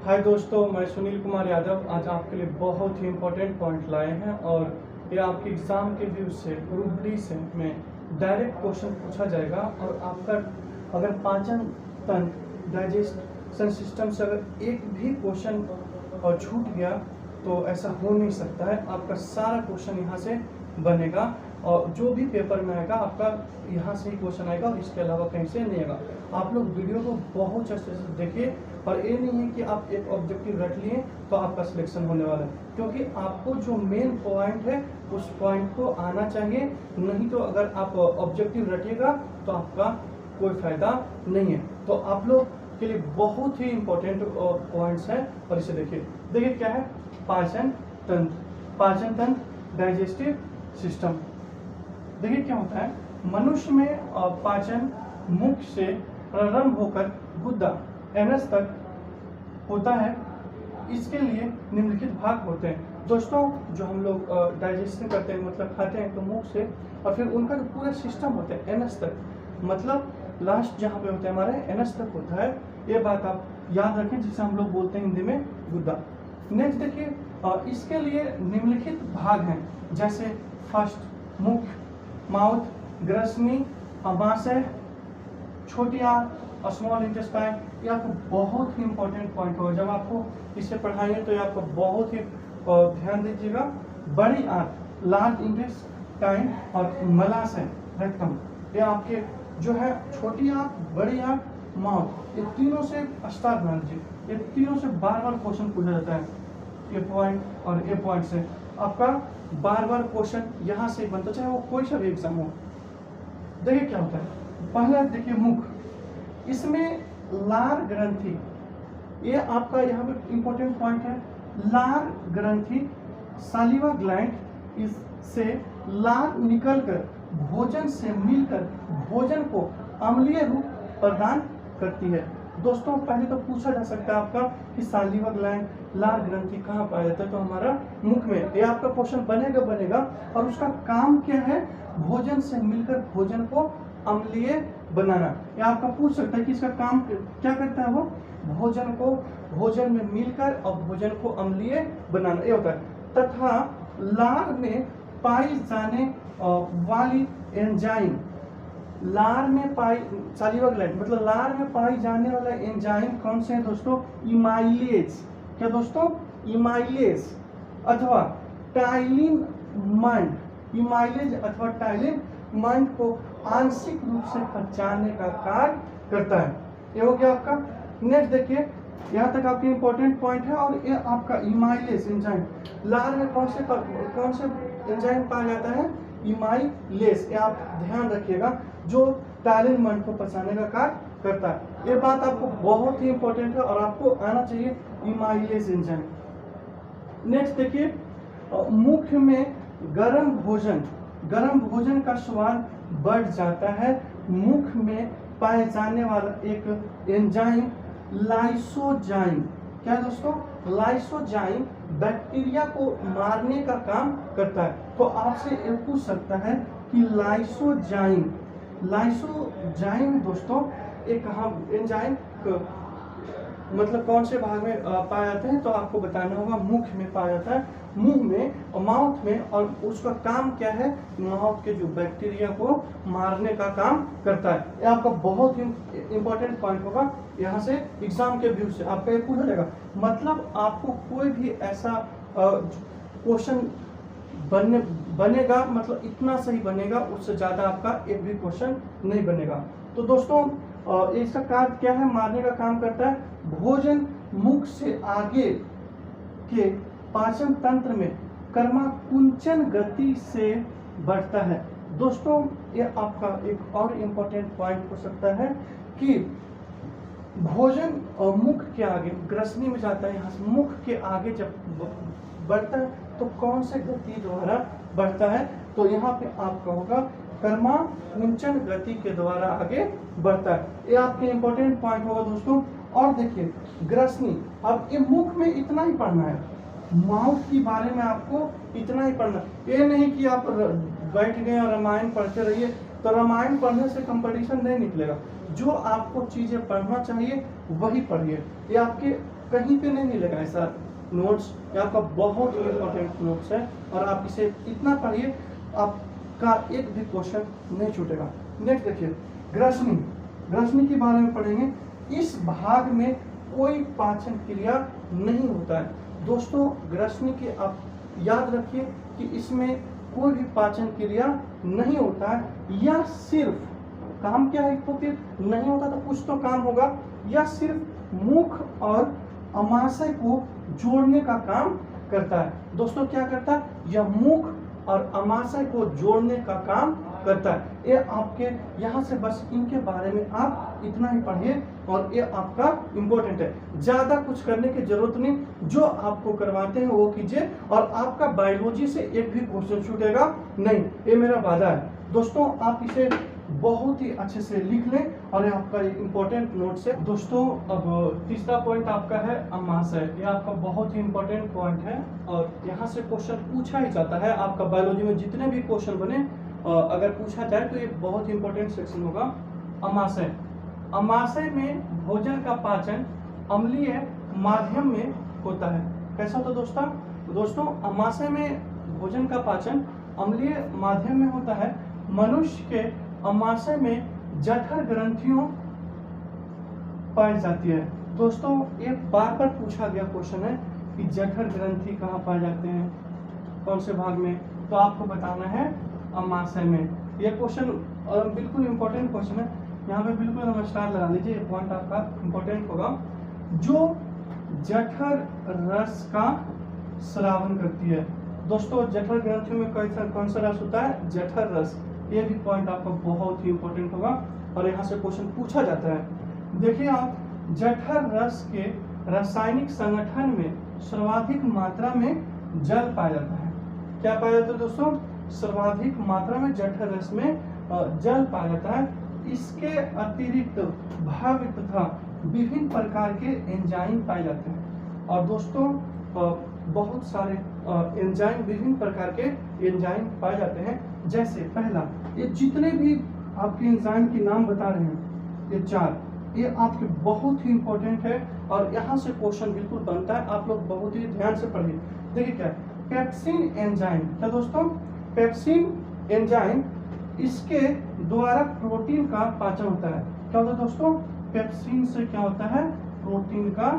हाय दोस्तों, मैं सुनील कुमार यादव आज आपके लिए बहुत ही इम्पोर्टेंट पॉइंट लाए हैं और ये आपके एग्ज़ाम के व्यू से ग्रुप डी से में डायरेक्ट क्वेश्चन पूछा जाएगा। और आपका अगर पाचन तंत्र डाइजेशन सिस्टम से अगर एक भी क्वेश्चन और छूट गया तो ऐसा हो नहीं सकता है। आपका सारा क्वेश्चन यहाँ से बनेगा और जो भी पेपर में आएगा आपका यहाँ से ही क्वेश्चन आएगा और इसके अलावा कहीं से नहीं आएगा। आप लोग वीडियो को बहुत अच्छे से देखिए और ये नहीं है कि आप एक ऑब्जेक्टिव रख लिए तो आपका सिलेक्शन होने वाला है, क्योंकि आपको जो मेन पॉइंट है उस पॉइंट को आना चाहिए। नहीं तो अगर आप ऑब्जेक्टिव रखिएगा तो आपका कोई फायदा नहीं है। तो आप लोग के लिए बहुत ही इम्पोर्टेंट पॉइंट्स हैं और इसे देखिए क्या है पाचन तंत्र डाइजेस्टिव सिस्टम। देखिए क्या होता है, मनुष्य में पाचन मुख से प्रारंभ होकर गुदा एनस तक होता है। इसके लिए निम्नलिखित भाग होते हैं। दोस्तों, जो हम लोग डाइजेशन करते हैं मतलब खाते हैं तो मुख से, और फिर उनका जो पूरा सिस्टम होता है एनस तक, मतलब लास्ट जहाँ पे होता है हमारे एनस तक होता है। ये बात आप याद रखें, जिसे हम लोग बोलते हैं हिंदी में गुदा। नेक्स्ट देखिए, इसके लिए निम्नलिखित भाग हैं, जैसे फर्स्ट मुख, माउथ, ग्रसनी, अमाशय, छोटी आंत, स्मॉल इंटेस्टाइन। ये आपको बहुत ही इंपॉर्टेंट पॉइंट होगा। जब आपको इसे पढ़ाएंगे तो ये आपको बहुत ही ध्यान दीजिएगा। बड़ी आंत, लार्ज इंटेस्टाइन और मलाशय, रेक्टम, ये आपके जो है छोटी आंत, बड़ी आंत, माउथ, ये तीनों से स्टार बना लीजिए। ये तीनों से बार बार क्वेश्चन पूछा जाता है। ये पॉइंट और ये पॉइंट से आपका बार बार क्वेश्चन यहाँ से बनता, चाहे वो कोई सा भी एग्जाम हो। देखिए क्या होता है, पहला देखिए मुख, इसमें लार ग्रंथि, ये आपका यहाँ पे इंपॉर्टेंट पॉइंट है। लार ग्रंथि सालिवा ग्लैंड, इससे लार निकलकर भोजन से मिलकर भोजन को अम्लीय रूप प्रदान करती है। दोस्तों, पहले तो पूछा जा सकता है आपका कि सालिवा ग्लैंड, लार ग्रंथि कहाँ पाया जाता है, तो हमारा मुख में। ये आपका क्वेश्चन बनेगा और उसका काम क्या है, भोजन से मिलकर भोजन को अम्लीय बनाना। ये आपका पूछ सकता है कि इसका काम क्या करता है, वो भोजन में मिलकर और भोजन को अम्लीय बनाना, ये होता है। तथा लार में पाई जाने वाली एंजाइम, लार में पाई, सालिवा ग्लैंड मतलब लार में पाई जाने वाला एंजाइम कौन से हैं दोस्तों, इमाइलेज। क्या दोस्तों, इमाइलेज अथवा टाइलिन मंड। इमाइलेज अथवा टाइलिन मंड को आंशिक रूप से पचाने का कार्य करता है। ये हो गया आपका। नेक्स्ट देखिए, यहाँ तक आपके इंपॉर्टेंट पॉइंट है। और ये आपका इमाइलेज एंजाइम, लार में कौन से एंजाइम पाया जाता है, इमाइलेज। ये आप ध्यान रखिएगा, जो टाइलिन मंड को पचाने का कार्य करता है। ये बात आपको बहुत ही इंपॉर्टेंट है और आपको आना चाहिए, इमाइलेज एंजाइम। नेक्स्ट देखिए, मुख में गर्म भोजन का स्वाद बढ़ जाता है। मुख में पाए जाने वाला एक एंजाइम लाइसोजाइम, क्या दोस्तों, लाइसोजाइम बैक्टीरिया को मारने का काम करता है। तो आपसे ये पूछ सकता है कि लाइसोजाइम दोस्तों एक कहाँ एंजाइम मतलब कौन से भाग में पाया जाते हैं, तो आपको बताना होगा मुख में पाया जाता है, मुंह में और माउथ में। और उसका काम क्या है, माउथ के जो बैक्टीरिया को मारने का काम करता है। ये आपका बहुत ही इंपॉर्टेंट पॉइंट होगा। यहाँ से एग्जाम के व्यू से आपका ये पूछा जाएगा। मतलब आपको कोई भी ऐसा क्वेश्चन बनेगा, मतलब इतना सही बनेगा, उससे ज्यादा आपका एक भी क्वेश्चन नहीं बनेगा। तो दोस्तों, इसका कार्य क्या है, मारने का काम करता है। भोजन मुख से आगे के पाचन तंत्र में कर्माकुंचन गति से बढ़ता है। दोस्तों, ये आपका एक और इम्पोर्टेंट पॉइंट हो सकता है कि भोजन मुख के आगे ग्रसनी में जाता है, यहाँ से मुख के आगे जब बढ़ता है तो कौन से गति द्वारा बढ़ता है, तो यहाँ पे आपका होगा कर्माकुंचन गति के द्वारा आगे बढ़ता है। ये आपके इंपॉर्टेंट पॉइंट होगा दोस्तों। और देखिए ग्रसनी, अब ये मुख में इतना ही पढ़ना है, माउथ के बारे में आपको इतना ही पढ़ना। ये नहीं कि आप बैठ गए और रामायण पढ़ते रहिए तो रामायण पढ़ने से कंपटीशन नहीं निकलेगा। जो आपको चीजें पढ़ना चाहिए वही पढ़िए। ये आपके कहीं पे नहीं मिलेगा ऐसा नोट्स, ये आपका बहुत ही इंपॉर्टेंट नोट्स है और आप इसे इतना पढ़िए आपका एक भी क्वेश्चन नहीं छूटेगा। नेक्स्ट देखिए, ग्रसनी। ग्रसनी के बारे में पढ़ेंगे। इस भाग में कोई पाचन क्रिया नहीं होता है। दोस्तों ग्रसनी के आप याद रखिए कि इसमें कोई भी पाचन क्रिया नहीं होता है, या सिर्फ काम क्या है, नहीं होता तो कुछ तो काम होगा, या सिर्फ मुख और अमाशय को जोड़ने का काम करता है। दोस्तों क्या करता है, यह मुख और अमाशय को जोड़ने का काम करता है। ये आपके यहाँ से बस इनके बारे में आप इतना ही पढ़िए और ये आपका इम्पोर्टेंट है। ज्यादा कुछ करने की जरूरत नहीं, जो आपको करवाते हैं वो कीजिए और आपका बायोलॉजी से एक भी क्वेश्चन छूटेगा नहीं, ये मेरा वादा है। दोस्तों आप इसे बहुत ही अच्छे से लिख लें और ये आपका इम्पोर्टेंट नोट्स है। दोस्तों अब तीसरा पॉइंट आपका है अमाशय। ये आपका बहुत ही इम्पोर्टेंट पॉइंट है और यहाँ से क्वेश्चन पूछा ही जाता है। आपका बायोलॉजी में जितने भी क्वेश्चन बने अगर पूछा जाए तो ये बहुत ही इम्पोर्टेंट सेक्शन होगा। अमाशय। अमाशय में भोजन का पाचन अम्लीय माध्यम में होता है। कैसा होता है दोस्तों अमाशय में भोजन का पाचन अम्लीय माध्यम में होता है। मनुष्य के अमाशय में जठर ग्रंथियों पाई जाती है। दोस्तों एक बार बार पूछा गया क्वेश्चन है कि जठर ग्रंथि कहाँ पाए जाते हैं, कौन से भाग में, तो आपको बताना है अमाशय में। ये क्वेश्चन बिल्कुल इम्पोर्टेंट क्वेश्चन है, यहाँ पे बिल्कुल हम स्टार लगा लीजिए, ये पॉइंट आपका इम्पोर्टेंट होगा। जो जठर रस का स्रावन करती है। दोस्तों जठर ग्रंथियों में कौन सा रस होता है, जठर रस। ये भी पॉइंट आपका बहुत ही इम्पोर्टेंट होगा और यहाँ से क्वेश्चन पूछा जाता है। देखिए आप, जठर रस के रासायनिक संगठन में सर्वाधिक मात्रा में जल पाया जाता है। क्या पाया जाता है दोस्तों, सर्वाधिक मात्रा में जठर रस में जल पाया जाता है। इसके अतिरिक्त भव्य तथा विभिन्न प्रकार के एंजाइम पाए जाते हैं। और दोस्तों बहुत सारे एंजाइम, विभिन्न प्रकार के एंजाइम पाए जाते हैं। जैसे पहला, ये जितने भी आपके एंजाइम के नाम बता रहे हैं ये 4, ये आपके बहुत ही इंपॉर्टेंट है और यहाँ से क्वेश्चन बिल्कुल बनता है। आप लोग बहुत ही ध्यान से पढ़िए। देखिए क्या, पेप्सिन एंजाइम। क्या दोस्तों, पेप्सिन एंजाइम, इसके द्वारा प्रोटीन का पाचन होता है। क्या होता है दोस्तों, पेप्सिन से क्या होता है, प्रोटीन का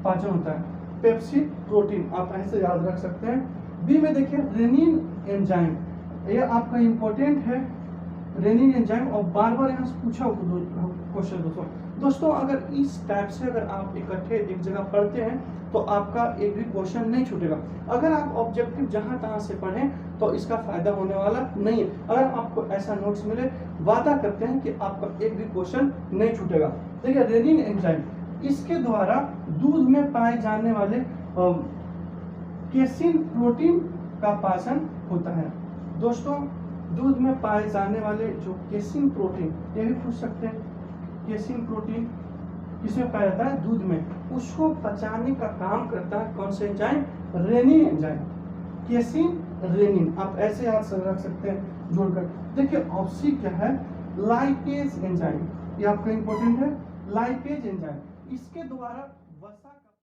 पाचन होता है। पेप्सिन प्रोटीन आप ऐसे याद रख सकते हैं। बी में देखिए रेनिन एंजाइम, ये आपका इंपॉर्टेंट है रेनिन एंजाइम और बार बार यहाँ से पूछा क्वेश्चन। दोस्तों अगर इस टाइप से अगर आप इकट्ठे एक जगह पढ़ते हैं तो आपका एक भी क्वेश्चन नहीं छूटेगा। अगर आप ऑब्जेक्टिव जहां तहां से पढ़ें तो इसका फायदा होने वाला नहीं है। अगर आपको ऐसा नोट्स मिले, वादा करते हैं कि आपका एक भी क्वेश्चन नहीं छूटेगा। देखिए रेनिन एंजाइम, इसके द्वारा दूध में पाए जाने वाले केसिन प्रोटीन का पाचन होता है। दोस्तों दूध में पाए जाने वाले जो केसिन प्रोटीन, ये भी पूछ सकते हैं, केसिन प्रोटीन किसमें पाया जाता है, दूध में। उसको पचाने का काम करता है कौन से enzyme, rennin enzyme. Casein rennin आप ऐसे याद से रख सकते हैं जोड़कर। देखिए ऑप्शन क्या है, लाइपेज एंजाइम, ये आपका इंपॉर्टेंट है। लाइपेज एंजाइम, इसके द्वारा